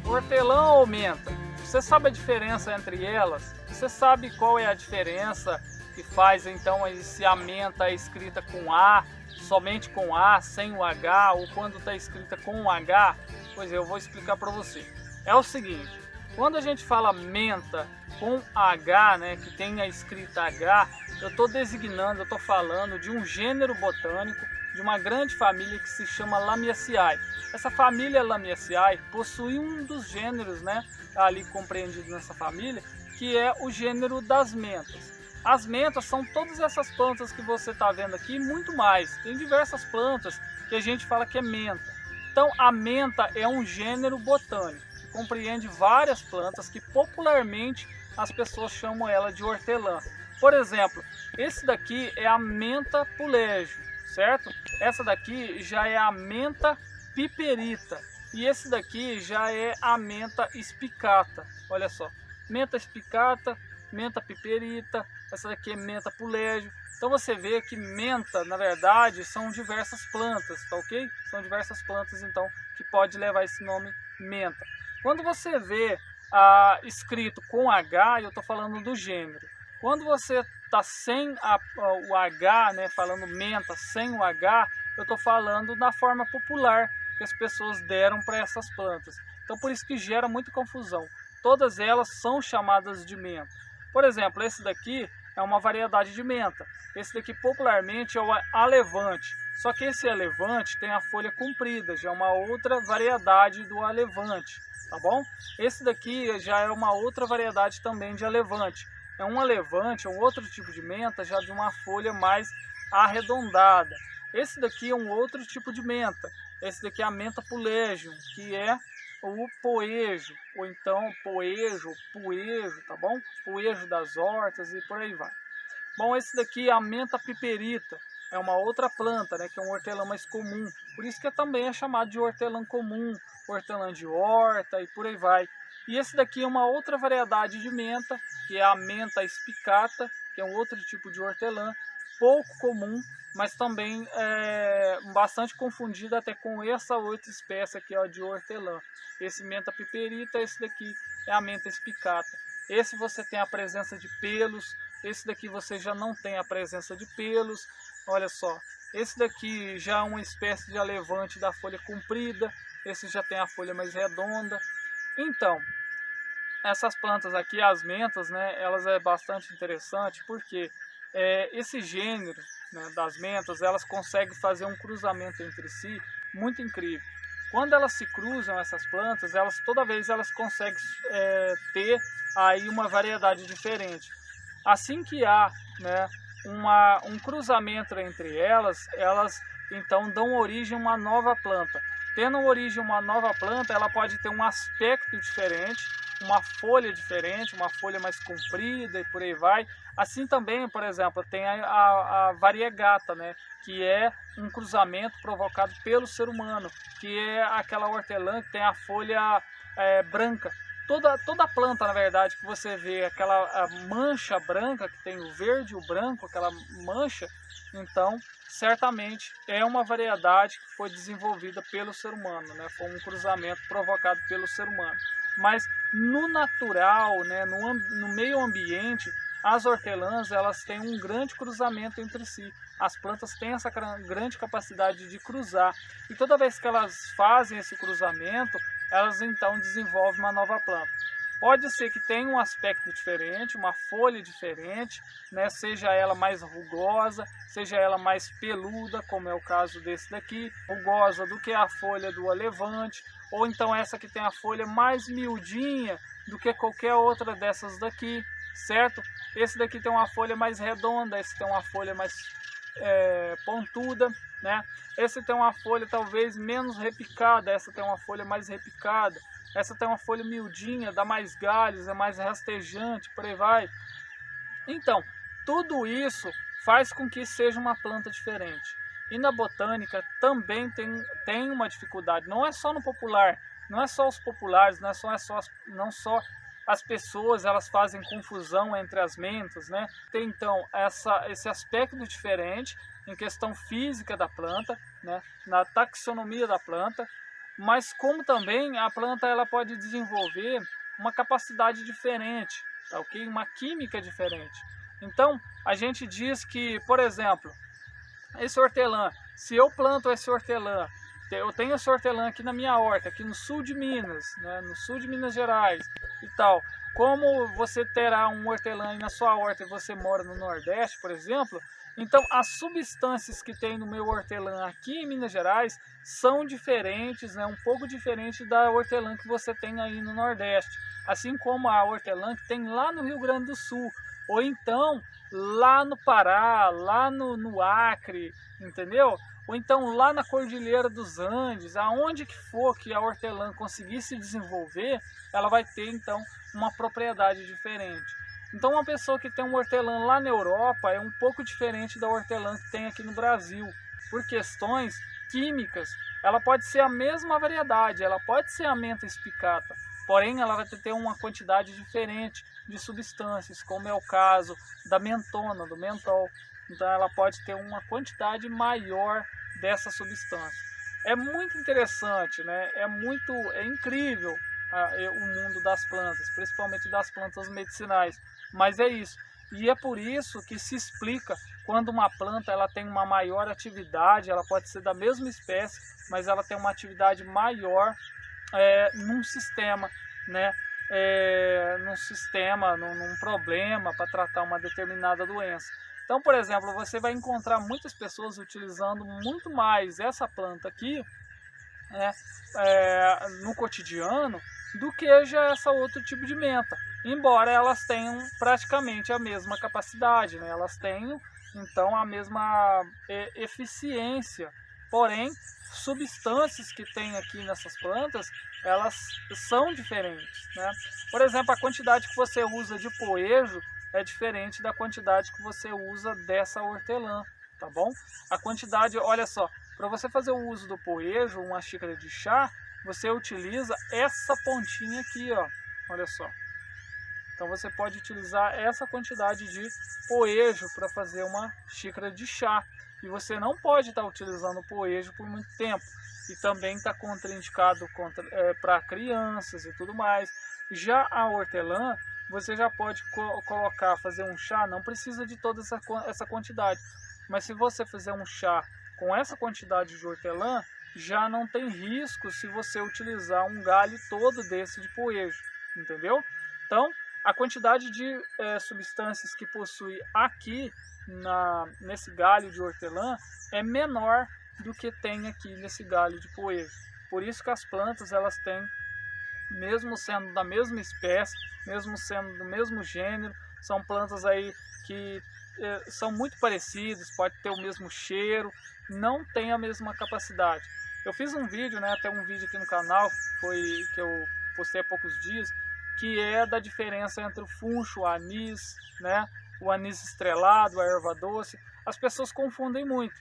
hortelã ou menta, você sabe a diferença entre elas? Você sabe qual é a diferença que faz então se a menta é escrita com A, somente com A, sem o H, ou quando está escrita com o H? Pois é, eu vou explicar para você. É o seguinte, quando a gente fala menta com H, né, que tem a escrita H, eu estou falando de um gênero botânico, de uma grande família que se chama Lamiaceae. Essa família Lamiaceae possui um dos gêneros, né, ali compreendido nessa família, que é o gênero das mentas. As mentas são todas essas plantas que você está vendo aqui e muito mais. Tem diversas plantas que a gente fala que é menta. Então a menta é um gênero botânico que compreende várias plantas que popularmente as pessoas chamam ela de hortelã. Por exemplo, esse daqui é a menta pulegio, certo? Essa daqui já é a menta piperita e esse daqui já é a menta spicata. Olha só, menta spicata, menta piperita, essa daqui é menta pulegio. Então você vê que menta, na verdade, são diversas plantas, tá ok? São diversas plantas, então, que pode levar esse nome menta. Quando você vê escrito com H, eu estou falando do gênero. Quando você está sem o H, né, falando menta sem o H, eu estou falando da forma popular que as pessoas deram para essas plantas. Então por isso que gera muita confusão. Todas elas são chamadas de menta. Por exemplo, esse daqui é uma variedade de menta. Esse daqui popularmente é o alevante. Só que esse alevante tem a folha comprida, já é uma outra variedade do alevante, tá bom? Esse daqui já é uma outra variedade também de alevante. É um alevante, é um outro tipo de menta, já de uma folha mais arredondada. Esse daqui é um outro tipo de menta. Esse daqui é a menta pulegio, que é o poejo, ou então poejo, tá bom? Poejo das hortas e por aí vai. Bom, esse daqui é a menta piperita, é uma outra planta, né, que é um hortelã mais comum. Por isso que também é chamado de hortelã comum, hortelã de horta e por aí vai. E esse daqui é uma outra variedade de menta, que é a menta spicata, que é um outro tipo de hortelã, pouco comum, mas também bastante confundida até com essa outra espécie aqui, ó, de hortelã. Esse menta piperita, esse daqui é a menta spicata. Esse você tem a presença de pelos, esse daqui você já não tem a presença de pelos. Olha só, esse daqui já é uma espécie de alevante da folha comprida, esse já tem a folha mais redonda. Então, essas plantas aqui, as mentas, né, elas é bastante interessante porque esse gênero, né, das mentas, elas conseguem fazer um cruzamento entre si muito incrível. Quando elas se cruzam, essas plantas, toda vez elas conseguem ter aí uma variedade diferente. Assim que há, né, um cruzamento entre elas então dão origem a uma nova planta. Tendo origem a uma nova planta, ela pode ter um aspecto diferente, uma folha diferente, uma folha mais comprida e por aí vai. Assim também, por exemplo, tem a variegata, né, que é um cruzamento provocado pelo ser humano, que é aquela hortelã que tem a folha branca. Toda planta, na verdade, que você vê aquela mancha branca, que tem o verde e o branco, aquela mancha, então, certamente é uma variedade que foi desenvolvida pelo ser humano, né? Foi um cruzamento provocado pelo ser humano. Mas no natural, né, no meio ambiente, as hortelãs elas têm um grande cruzamento entre si. As plantas têm essa grande capacidade de cruzar. E toda vez que elas fazem esse cruzamento, elas então desenvolvem uma nova planta. Pode ser que tenha um aspecto diferente, uma folha diferente, né? Seja ela mais rugosa, seja ela mais peluda, como é o caso desse daqui, rugosa do que a folha do alevante, ou então essa que tem a folha mais miudinha do que qualquer outra dessas daqui, certo? Esse daqui tem uma folha mais redonda, esse tem uma folha mais pontuda, né? Esse tem uma folha talvez menos repicada, essa tem uma folha mais repicada, essa tem uma folha miudinha, dá mais galhos, é mais rastejante, por aí vai. Então, tudo isso faz com que seja uma planta diferente. E na botânica também tem uma dificuldade, não é só no popular, não é só os populares, não só as pessoas elas fazem confusão entre as mentas, né? Tem então esse aspecto diferente em questão física da planta, né? Na taxonomia da planta, mas como também a planta ela pode desenvolver uma capacidade diferente, tá ok? Uma química diferente. Então, a gente diz que, por exemplo, esse hortelã, se eu planto esse hortelã, eu tenho esse hortelã aqui na minha horta, aqui no sul de Minas, né, no sul de Minas Gerais e tal. Como você terá um hortelã aí na sua horta e você mora no Nordeste, por exemplo, então as substâncias que tem no meu hortelã aqui em Minas Gerais são diferentes, né, um pouco diferente da hortelã que você tem aí no Nordeste. Assim como a hortelã que tem lá no Rio Grande do Sul, ou então lá no Pará, lá no Acre, entendeu? Ou então lá na Cordilheira dos Andes, aonde que for que a hortelã conseguir se desenvolver, ela vai ter então uma propriedade diferente. Então uma pessoa que tem um hortelã lá na Europa é um pouco diferente da hortelã que tem aqui no Brasil. Por questões químicas, ela pode ser a mesma variedade, ela pode ser a menta espicata, porém ela vai ter uma quantidade diferente de substâncias, como é o caso da mentona, do mentol. Então ela pode ter uma quantidade maior dessa substância. É muito interessante, né? É incrível o mundo das plantas, principalmente das plantas medicinais. Mas é isso. E é por isso que se explica quando uma planta ela tem uma maior atividade, ela pode ser da mesma espécie, mas ela tem uma atividade maior num sistema, né? Num problema para tratar uma determinada doença. Então, por exemplo, você vai encontrar muitas pessoas utilizando muito mais essa planta aqui, né, no cotidiano do que já essa outro tipo de menta, embora elas tenham praticamente a mesma capacidade, né? Elas tenham então a mesma eficiência, porém substâncias que tem aqui nessas plantas elas são diferentes, né? Por exemplo, a quantidade que você usa de poejo é diferente da quantidade que você usa dessa hortelã, tá bom? A quantidade, olha só, para você fazer o uso do poejo, uma xícara de chá, você utiliza essa pontinha aqui, ó, olha só. Então você pode utilizar essa quantidade de poejo para fazer uma xícara de chá. E você não pode estar utilizando poejo por muito tempo. E também está contraindicado para crianças e tudo mais. Já a hortelã, você já pode colocar, fazer um chá, não precisa de toda essa quantidade. Mas se você fizer um chá com essa quantidade de hortelã, já não tem risco se você utilizar um galho todo desse de poejo, entendeu? Então, a quantidade de substâncias que possui aqui nesse galho de hortelã é menor do que tem aqui nesse galho de poejo. Por isso que as plantas elas têm, mesmo sendo da mesma espécie, mesmo sendo do mesmo gênero, são plantas aí que são muito parecidas, pode ter o mesmo cheiro, não tem a mesma capacidade. Eu fiz um vídeo, né, até um vídeo aqui no canal, que eu postei há poucos dias, que é da diferença entre o funcho, o anis, né, o anis estrelado, a erva doce. As pessoas confundem muito.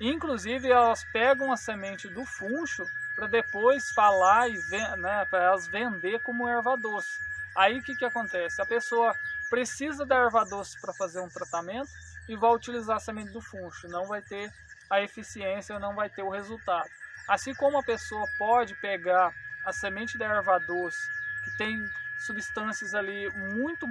Inclusive elas pegam a semente do funcho para depois falar e né, para elas vender como erva doce. Aí o que acontece? A pessoa precisa da erva doce para fazer um tratamento e vai utilizar a semente do funcho. Não vai ter a eficiência, não vai ter o resultado. Assim como a pessoa pode pegar a semente da erva doce, que tem substâncias ali muito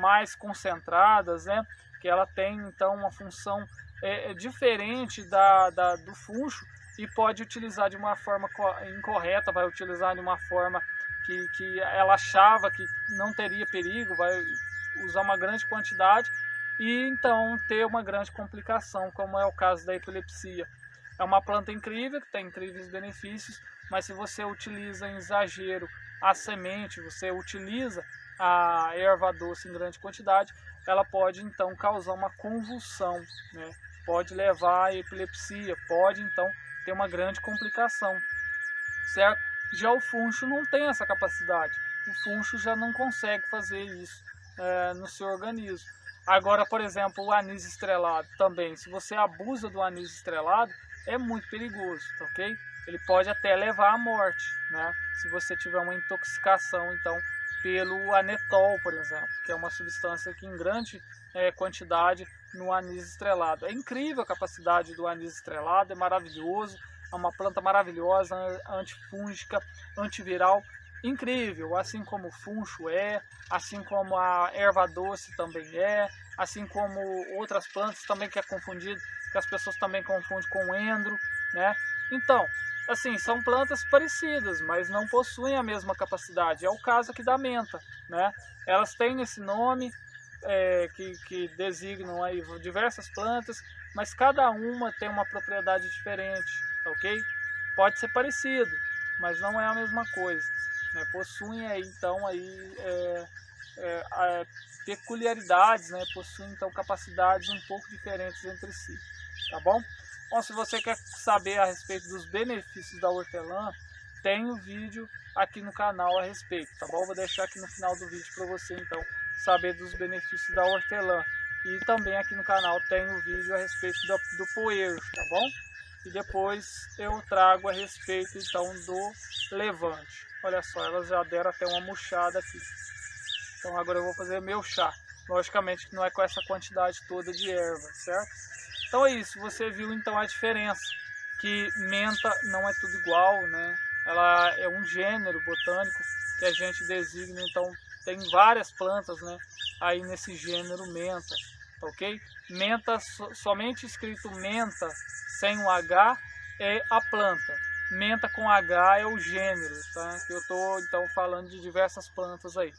mais concentradas, né? Que ela tem então uma função diferente do funcho e pode utilizar de uma forma incorreta, vai utilizar de uma forma que ela achava que não teria perigo, vai usar uma grande quantidade e então ter uma grande complicação, como é o caso da epilepsia. É uma planta incrível, que tem incríveis benefícios, mas se você utiliza em exagero a semente, você utiliza a erva doce em grande quantidade, ela pode então causar uma convulsão, né? Pode levar à epilepsia, pode então ter uma grande complicação, certo? Já o funcho não tem essa capacidade, o funcho já não consegue fazer isso no seu organismo. Agora, por exemplo, o anis estrelado também, se você abusa do anis estrelado, é muito perigoso, ok? Ele pode até levar à morte, né? Se você tiver uma intoxicação, então, pelo anetol, por exemplo, que é uma substância que em grande quantidade no anis estrelado. É incrível a capacidade do anis estrelado, é maravilhoso, é uma planta maravilhosa, antifúngica, antiviral, incrível, assim como o funcho assim como a erva doce também assim como outras plantas também que é confundido, que as pessoas também confundem com endro, né? Então, assim, são plantas parecidas, mas não possuem a mesma capacidade. É o caso aqui da menta, né? Elas têm esse nome que designam aí diversas plantas, mas cada uma tem uma propriedade diferente, ok? Pode ser parecido, mas não é a mesma coisa, né? Possuem aí então aí peculiaridades, né? Possuem então capacidades um pouco diferentes entre si, tá bom? Bom, se você quer saber a respeito dos benefícios da hortelã, tem um vídeo aqui no canal a respeito, tá bom? Vou deixar aqui no final do vídeo para você então saber dos benefícios da hortelã. E também aqui no canal tem um vídeo a respeito do poejo, tá bom? E depois eu trago a respeito então do levante. Olha só, elas já deram até uma murchada aqui. Então agora eu vou fazer meu chá. Logicamente que não é com essa quantidade toda de erva, certo? Então é isso, você viu então a diferença, que menta não é tudo igual, né? Ela é um gênero botânico que a gente designa, então tem várias plantas, né? Aí nesse gênero menta, ok? Menta, somente escrito menta, sem o H, é a planta. Menta com H é o gênero, tá? Que eu estou então falando de diversas plantas aí,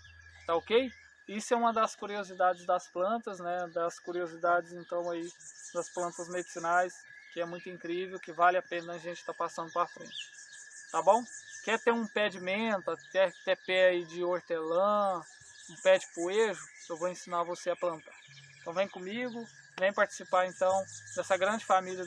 tá ok? Isso é uma das curiosidades das plantas, né? Das curiosidades então aí das plantas medicinais, que é muito incrível, que vale a pena a gente estar passando para frente, tá bom? Quer ter um pé de menta, quer ter pé aí de hortelã, um pé de poejo, eu vou ensinar você a plantar. Então vem comigo, vem participar então dessa grande família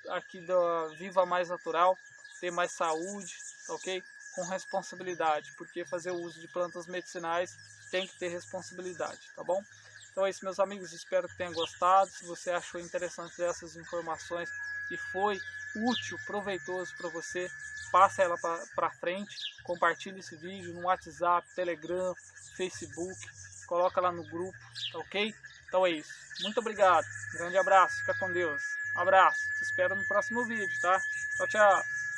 aqui da Viva Mais Natural, ter mais saúde, ok? Com responsabilidade, porque fazer o uso de plantas medicinais tem que ter responsabilidade, tá bom? Então é isso, meus amigos, espero que tenham gostado. Se você achou interessante essas informações e foi útil, proveitoso para você, passa ela para frente, compartilhe esse vídeo no WhatsApp, Telegram, Facebook, coloca lá no grupo, tá ok? Então é isso, muito obrigado, grande abraço, fica com Deus, um abraço, te espero no próximo vídeo, tá? Tchau, tchau!